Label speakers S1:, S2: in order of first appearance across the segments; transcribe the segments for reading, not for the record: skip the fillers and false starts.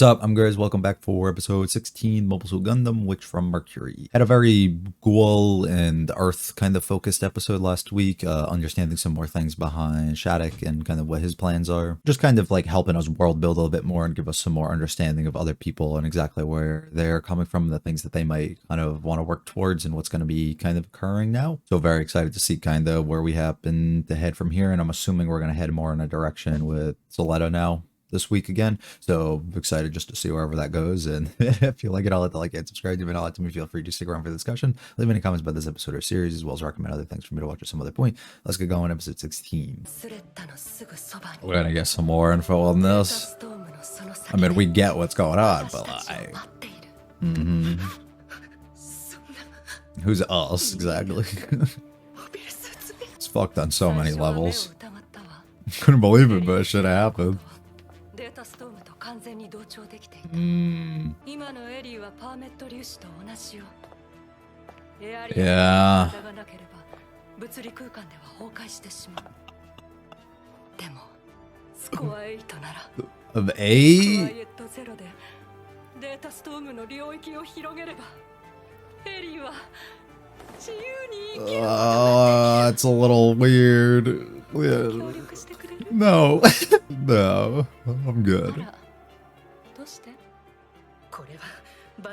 S1: What's up? I'm Grizz. Welcome back for episode 16, Mobile Suit Gundam, Witch from Mercury. Had a very Ghoul and Earth kind of focused episode last week, understanding some more things behind Shattuck and kind of what his plans are. Just kind of like helping us world build a little bit more and give us some more understanding of other people and exactly where they're coming from, the things that they might kind of want to work towards and what's going to be kind of occurring now. So very excited to see kind of where we happen to head from here, and I'm assuming we're going to head more in a direction with Zoletto now this week again, so excited just to see wherever that goes. And if you like it, I'll hit the like and subscribe. If you not like to me, feel free to stick around for the discussion. Leave any comments about this episode or series, as well as recommend other things for me to watch at some other point. Let's get going. Episode 16. We're gonna get some more info on this. I mean, we get what's going on, but like, who's us exactly? It's fucked on so many levels. Couldn't believe it, but it should have happened. Yeah. Of 8? It's a little weird. No. No, I'm good. I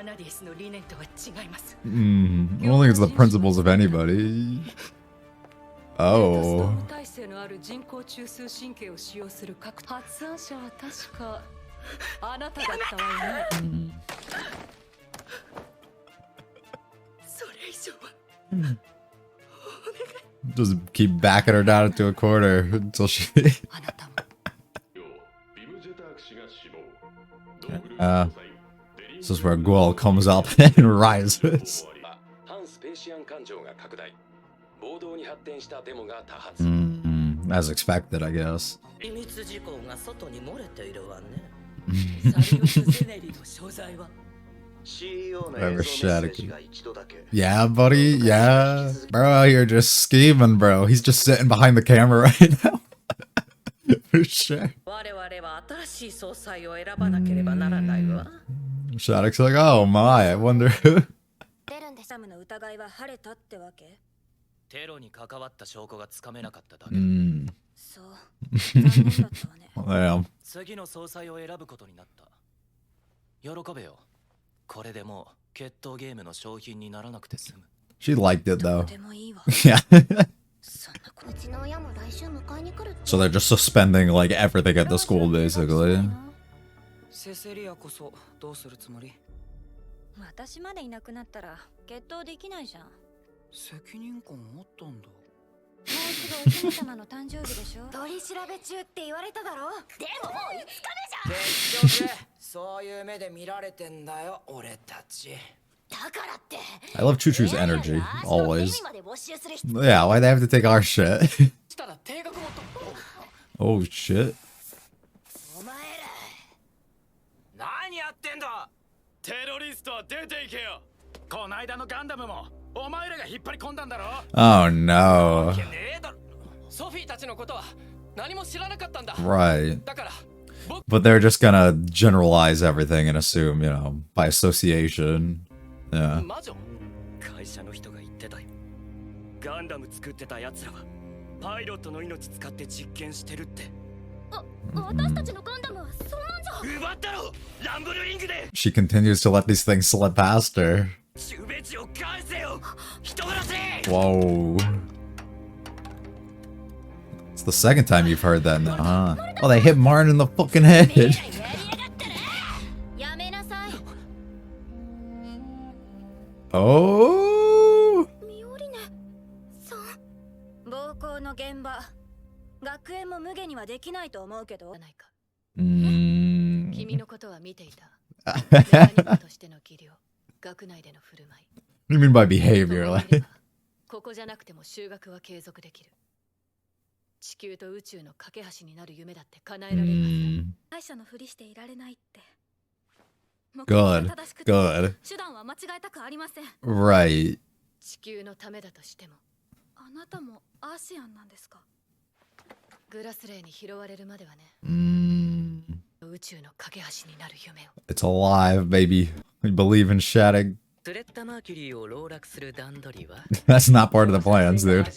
S1: don't think it's the principles of anybody. Oh. Just keep backing her down into a corner until she... This is where Ghoul comes up and rises. As expected, I guess. Whatever, Shattuck. Yeah, buddy, yeah. Bro, you're just scheming, bro. He's just sitting behind the camera right now. For sure. Shattuck's like, oh my, I wonder who. Damn. She liked it though. Yeah. So they're just suspending like everything at the school basically. I love Choo Choo's energy, always. Yeah, why they have to take our shit? Oh shit. Oh no. Right. But they're just gonna generalize everything and assume, you know, by association. Yeah. She continues to let these things slip past her. Whoa. It's the second time you've heard that now, huh? Oh, they hit Martin in the fucking head. Oh. What do you mean by behavior? Like? Good. Good. Right. グラスレーに拾われるまではね。It's alive, baby. We believe in Shattuck. That's not part of the plans, dude.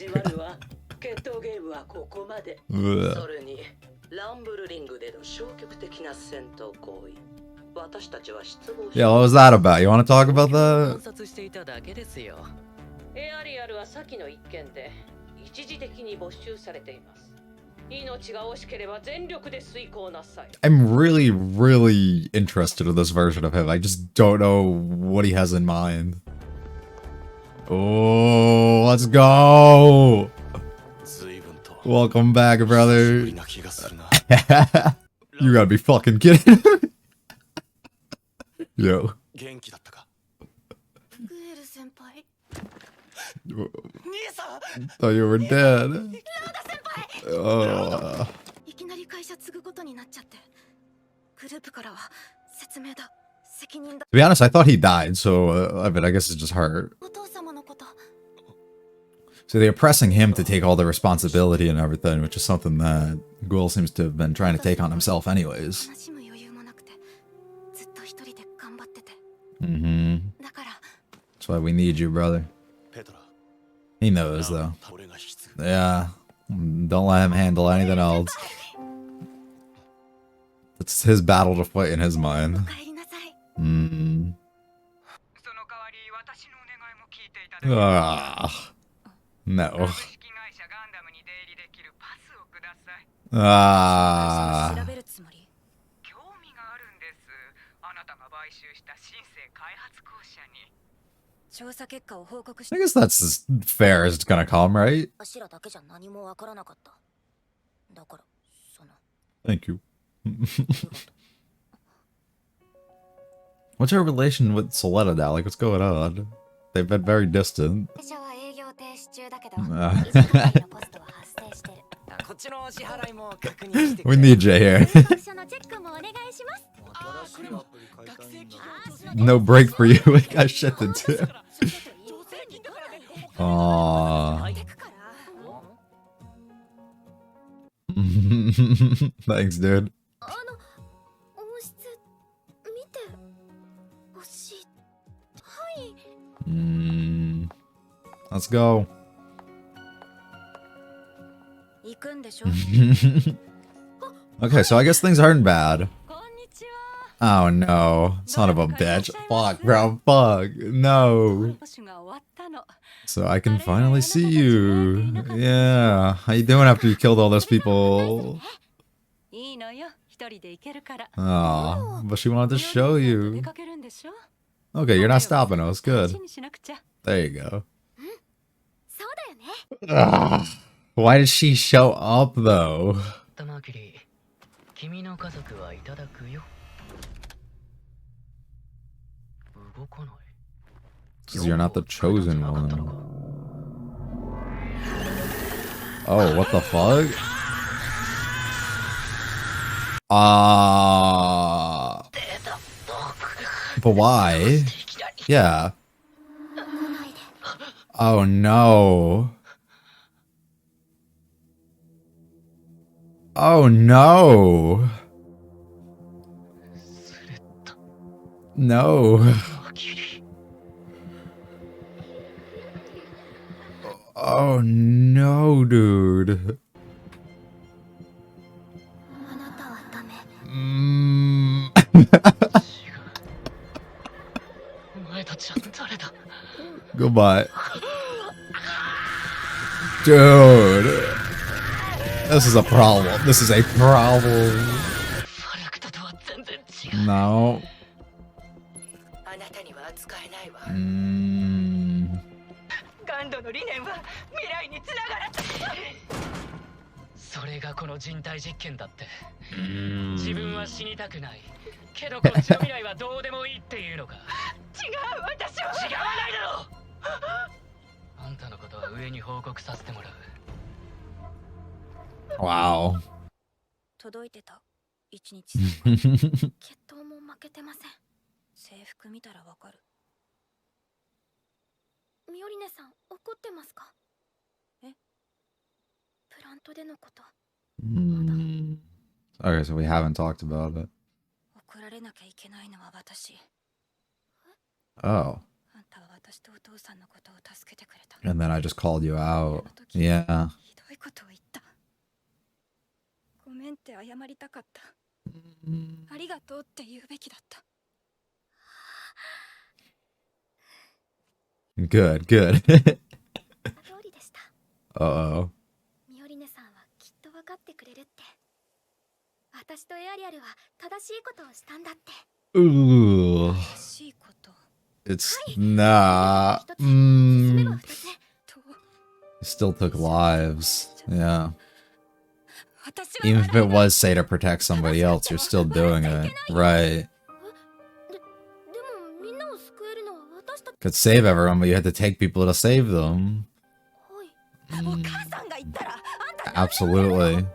S1: Yeah, what was that about? You want to talk about that? I'm really, really interested in this version of him. I just don't know what he has in mind. Oh, let's go! Welcome back, brother. You gotta be fucking kidding. Yo. Thought you were dead. Oh. To be honest, I thought he died, so I mean, I guess it's just hurt. So they're pressing him to take all the responsibility and everything, which is something that Ghoul seems to have been trying to take on himself anyways. Mm-hmm. That's why we need you, brother. He knows, though. Yeah. Don't let him handle anything else. It's his battle to fight in his mind. Mm. Ah. No. Ah. I guess that's as fair as it's gonna come, right? Thank you. What's your relation with Soletta now? Like, what's going on? They've been very distant. We need Jay here. No break for you. We got shit to do. Aww. Thanks, dude. Let's go. Okay, so I guess things aren't bad. Oh no, son of a bitch. Fuck, bro, fuck. No. So I can finally see you. Yeah. How you doing after you killed all those people? Oh, but she wanted to show you. Okay, you're not stopping us. Good. There you go. Ugh. Why did she show up, though? Because you're not the chosen one. Oh, what the fuck? But why? Yeah. Oh no. Oh no. No. Oh no, dude. Goodbye. Dude. This is a problem. This is a problem. No. Wow. Okay, so we haven't talked about it. Oh. And then I just called you out. Yeah. Good, good. Uh-oh. Ooh. It's nah. Still took lives. Yeah. Even if it was, say, to protect somebody else, you're still doing it. Right. Could save everyone, but you had to take people to save them. Absolutely.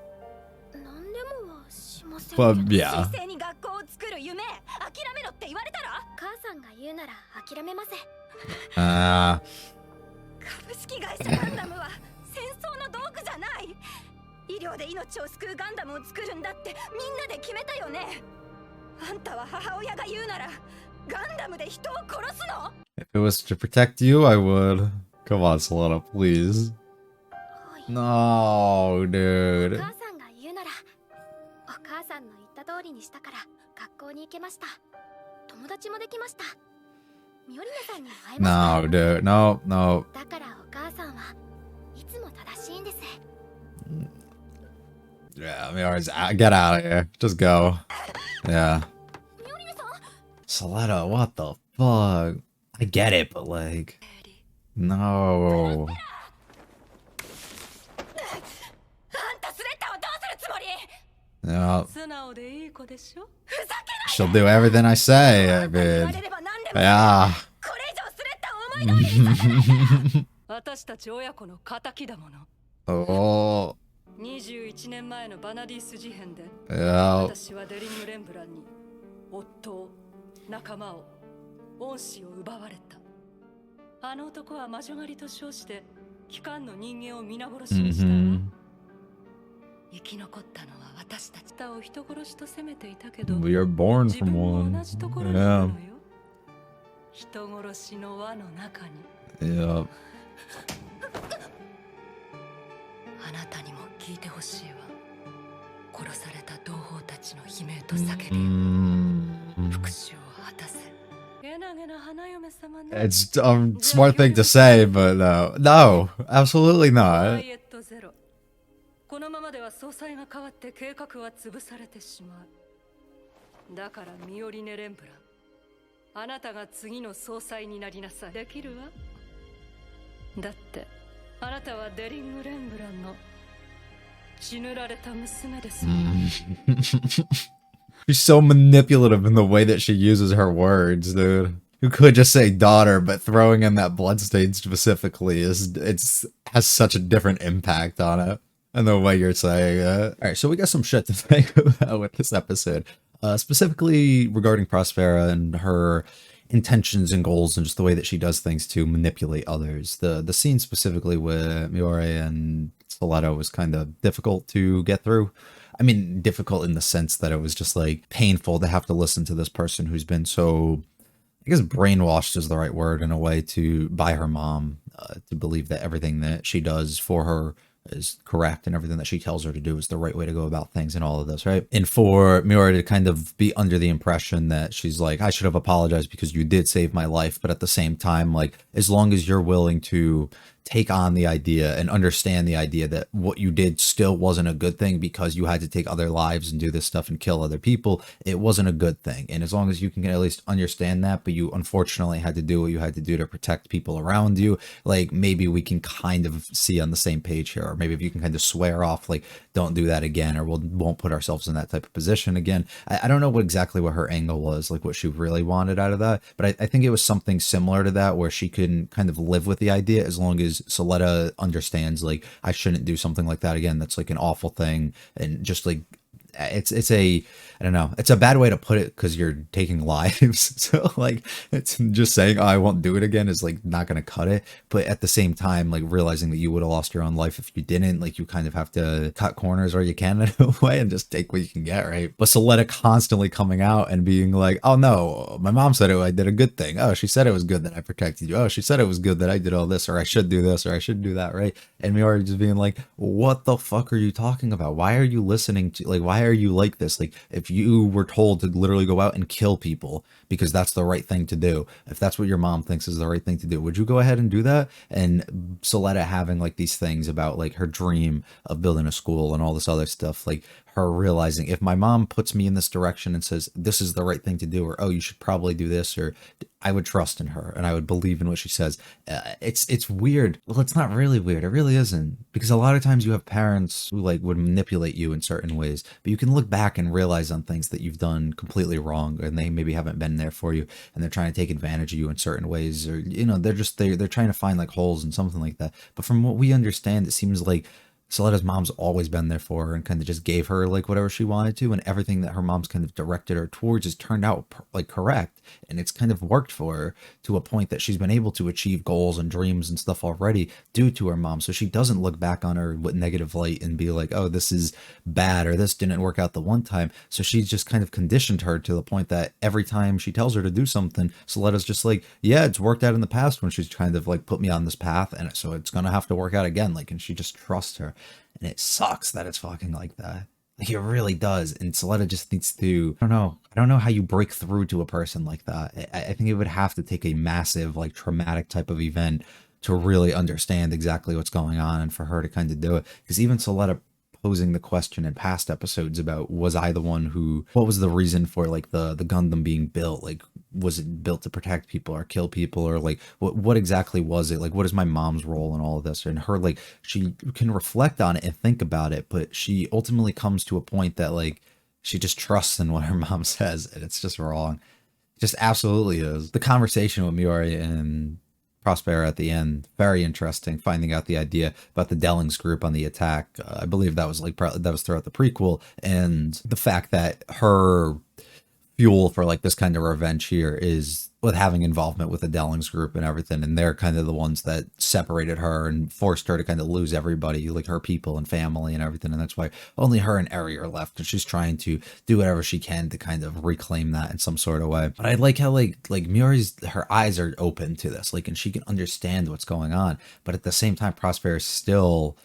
S1: But, yeah. If it was to protect you, I would. Come on, Solana, please. No, dude. No, dude. No, no. Yeah, Miori's out. Get out of here. Just go. Yeah. Solana, what the fuck? I get it, but like... No. Yeah. She'll do everything I say, I mean. Yeah. Oh.
S2: 21年前のバナディス事変で、
S1: Yeah.
S2: 私はデリング・レンブランに夫を、仲間を、恩師を奪われた。あの男は魔女狩りと称して機関の人間を皆殺しにしたわ。生き残ったのは私たちを人殺しと責めていたけど、
S1: We are born
S2: 自
S1: from
S2: 分も
S1: one.
S2: 同じところにいるのよ。
S1: Yeah.
S2: 人殺しの輪の中に。
S1: Yeah.
S2: あなたにも聞いてほしいわ。殺された同胞たちの悲鳴と叫びを、復讐を果たせ。
S1: It's a smart thing to say, but no. No, absolutely not.
S2: このままでは総裁が変わって計画は潰されてしまう。だからミオリネ・レンブラン、あなたが次の総裁になりなさい。できるわ。だってあなたはデリング・レンブランの血塗られた娘ですもん。
S1: She's so manipulative in the way that she uses her words, dude. You could just say daughter, but throwing in that bloodstain specifically has such a different impact on it. And the way you're saying it. Alright, so we got some shit to think about with this episode. Specifically regarding Prospera and her intentions and goals and just the way that she does things to manipulate others. The scene specifically with Miore and Stiletto was kind of difficult to get through. I mean, difficult in the sense that it was just like painful to have to listen to this person who's been so, I guess brainwashed is the right word in a way, by her mom, to believe that everything that she does for her is correct and everything that she tells her to do is the right way to go about things and all of this, right? And for Miura to kind of be under the impression that she's like, I should have apologized because you did save my life, but at the same time, like, as long as you're willing to take on the idea and understand the idea that what you did still wasn't a good thing because you had to take other lives and do this stuff and kill other people, it wasn't a good thing. And as long as you can at least understand that, but you unfortunately had to do what you had to do to protect people around you, like, maybe we can kind of see on the same page here. Or maybe if you can kind of swear off, like, don't do that again, or won't put ourselves in that type of position again. I don't know exactly what her angle was, like what she really wanted out of that, but I think it was something similar to that where she can kind of live with the idea as long as Soletta understands, like, I shouldn't do something like that again. That's like an awful thing. And just like it's a, I don't know, it's a bad way to put it because you're taking lives. So like it's just saying, oh, I won't do it again is like not gonna cut it. But at the same time, like realizing that you would have lost your own life if you didn't, like you kind of have to cut corners where you can in a way and just take what you can get, right? But Soletta constantly coming out and being like, oh no, my mom said I did a good thing. Oh, she said it was good that I protected you. Oh, she said it was good that I did all this, or I should do this, or I should do that, right? And Miori just being like, what the fuck are you talking about? Why are you listening to, like, why are you like this? Like, if you were told to literally go out and kill people because that's the right thing to do, if that's what your mom thinks is the right thing to do, would you go ahead and do that? And Soletta having like these things about like her dream of building a school and all this other stuff, like her realizing if my mom puts me in this direction and says this is the right thing to do, or oh, you should probably do this, or I would trust in her and I would believe in what she says. It's weird. Well, it's not really weird. It really isn't, because a lot of times you have parents who like would manipulate you in certain ways, but you can look back and realize on things that you've done completely wrong, and they maybe haven't been there for you, and they're trying to take advantage of you in certain ways, or you know, they're trying to find like holes and something like that. But from what we understand, it seems like Soletta's mom's always been there for her and kind of just gave her like whatever she wanted to, and everything that her mom's kind of directed her towards has turned out like correct, and it's kind of worked for her to a point that she's been able to achieve goals and dreams and stuff already due to her mom. So she doesn't look back on her with negative light and be like, oh, this is bad, or this didn't work out the one time. So she's just kind of conditioned her to the point that every time she tells her to do something, Soletta's just like, yeah, it's worked out in the past when she's kind of like put me on this path, and so it's gonna have to work out again, like, and she just trusts her. And it sucks that it's fucking like that. Like, it really does. And Soletta just needs to, I don't know how you break through to a person like that. I think it would have to take a massive, like, traumatic type of event to really understand exactly what's going on and for her to kind of do it. Because even Soletta posing the question in past episodes about, was I the one who, what was the reason for like the Gundam being built? Like, was it built to protect people or kill people, or like what exactly was it? Like, what is my mom's role in all of this? And her, like, she can reflect on it and think about it, but she ultimately comes to a point that like she just trusts in what her mom says, and it's just wrong. It just absolutely is. The conversation with Miori and Prospera at the end, very interesting, finding out the idea about the Dellings group on the attack. I believe that was like that was throughout the prequel, and the fact that her fuel for like this kind of revenge here is with having involvement with the Dellings group and everything, and they're kind of the ones that separated her and forced her to kind of lose everybody, like her people and family and everything, and that's why only her and Eri are left, and she's trying to do whatever she can to kind of reclaim that in some sort of way. But I like how like Miori's, her eyes are open to this, like, and she can understand what's going on, but at the same time Prosper is still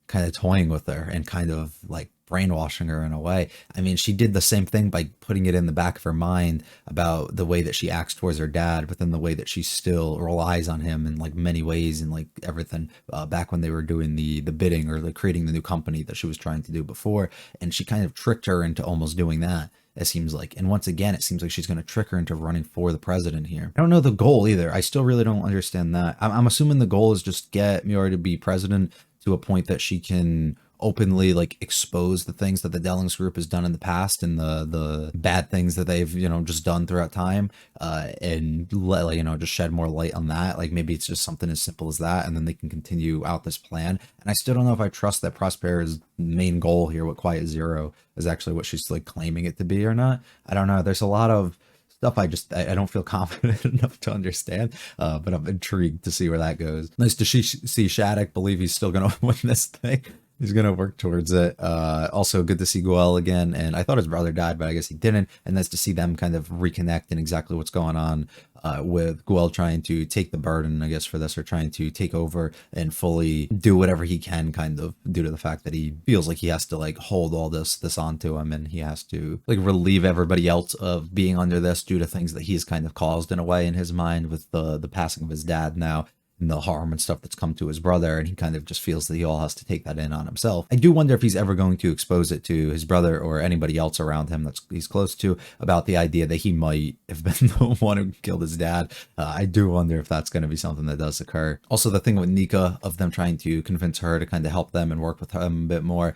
S1: kind of toying with her and kind of like brainwashing her in a way. I mean, she did the same thing by putting it in the back of her mind about the way that she acts towards her dad, but then the way that she still relies on him in like many ways and like everything, back when they were doing the bidding or like creating the new company that she was trying to do before. And she kind of tricked her into almost doing that, it seems like. And once again, it seems like she's going to trick her into running for the president here. I don't know the goal either. I still really don't understand that. I'm assuming the goal is just get Miori to be president to a point that she can openly like expose the things that the Dellings group has done in the past and the bad things that they've, you know, just done throughout time, and let, like, you know, just shed more light on that. Like, maybe it's just something as simple as that, and then they can continue out this plan. And I still don't know if I trust that Prospera's main goal here with Quiet Zero is actually what she's like claiming it to be or not. I don't know. There's a lot of stuff I don't feel confident enough to understand, but I'm intrigued to see where that goes. Nice to see Shattuck believe he's still gonna win this thing. He's gonna work towards it. Also good to see Goel again, and I thought his brother died, but I guess he didn't. And nice to see them kind of reconnect and exactly what's going on, with Goel trying to take the burden, I guess, for this, or trying to take over and fully do whatever he can, kind of, due to the fact that he feels like he has to like hold all this onto him, and he has to like relieve everybody else of being under this due to things that he's kind of caused in a way in his mind with the passing of his dad now, and the harm and stuff that's come to his brother, and he kind of just feels that he all has to take that in on himself. I do wonder if he's ever going to expose it to his brother or anybody else around him that's he's close to about the idea that he might have been the one who killed his dad. I do wonder if that's going to be something that does occur. Also, the thing with Nika of them trying to convince her to kind of help them and work with him a bit more,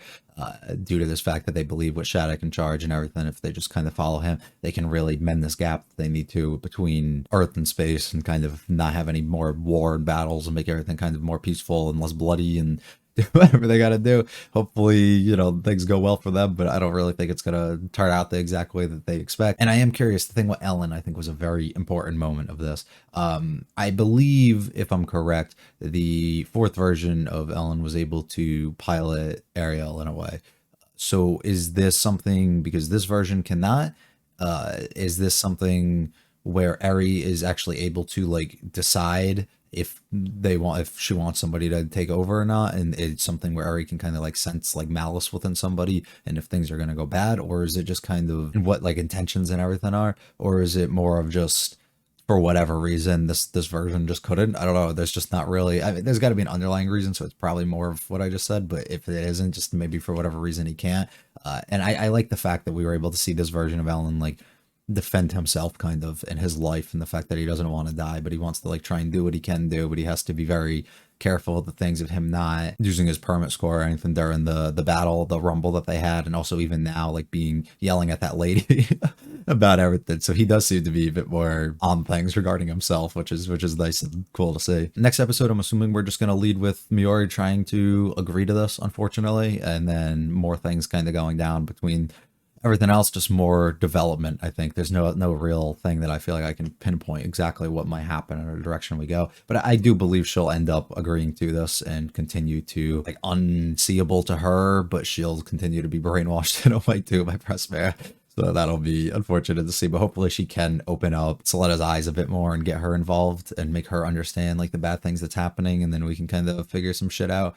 S1: due to this fact that they believe with Shattuck in charge and everything, if they just kind of follow him, they can really mend this gap that they need to between Earth and space, and kind of not have any more war and battles, and make everything kind of more peaceful and less bloody, and do whatever they got to do. Hopefully, you know, things go well for them, but I don't really think it's going to turn out the exact way that they expect. And I am curious, the thing with Ellen, I think was a very important moment of this. I believe, if I'm correct, the fourth version of Ellen was able to pilot Ariel in a way. So is this something, because this version cannot, is this something where Eri is actually able to like decide if she wants somebody to take over or not, and it's something where Eri can kind of like sense like malice within somebody and if things are going to go bad, or is it just kind of what like intentions and everything are, or is it more of just for whatever reason this version just couldn't? I don't know, there's just not really, I mean, there's got to be an underlying reason, so it's probably more of what I just said, but if it isn't, just maybe for whatever reason he can't. And I like the fact that we were able to see this version of Alan like defend himself kind of in his life, and the fact that he doesn't want to die, but he wants to like try and do what he can do, but he has to be very careful of the things of him not using his permit score or anything during the battle, the rumble that they had, and also even now like being yelling at that lady about everything. So he does seem to be a bit more on things regarding himself, which is nice and cool to see. Next episode, I'm assuming we're just gonna lead with Miori trying to agree to this, unfortunately, and then more things kind of going down between everything else, just more development. I think there's no real thing that I feel like I can pinpoint exactly what might happen or the direction we go, but I do believe she'll end up agreeing to this and continue to like unseeable to her, but she'll continue to be brainwashed in a way too by Pressmare. So that'll be unfortunate to see, but hopefully she can open up Soletta's eyes a bit more and get her involved and make her understand like the bad things that's happening, and then we can kind of figure some shit out.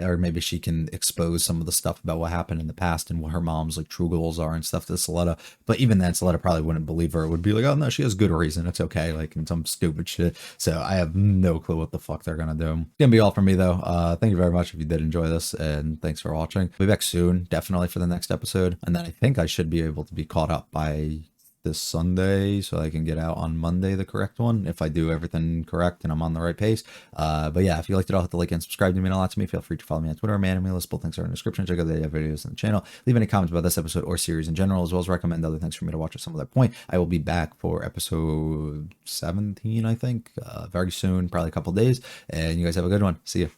S1: Or maybe she can expose some of the stuff about what happened in the past and what her mom's like true goals are and stuff to Soletta. But even then, Soletta probably wouldn't believe her. It would be like, oh no, she has good reason. It's okay, like in some stupid shit. So I have no clue what the fuck they're gonna do. It's gonna be all from me though. Thank you very much if you did enjoy this, and thanks for watching. We'll be back soon, definitely for the next episode, and then I think I should be able to be caught up by this Sunday, so I can get out on Monday the correct one if I do everything correct and I'm on the right pace. But yeah, if you liked it all, hit the like and subscribe to me, mean a lot to me. Feel free to follow me on Twitter, man, and list. Both links are in the description. Check out the videos on the channel. Leave any comments about this episode or series in general, as well as recommend other things for me to watch at some other point. I will be back for episode 17, I think, very soon, probably a couple days. And you guys have a good one. See you.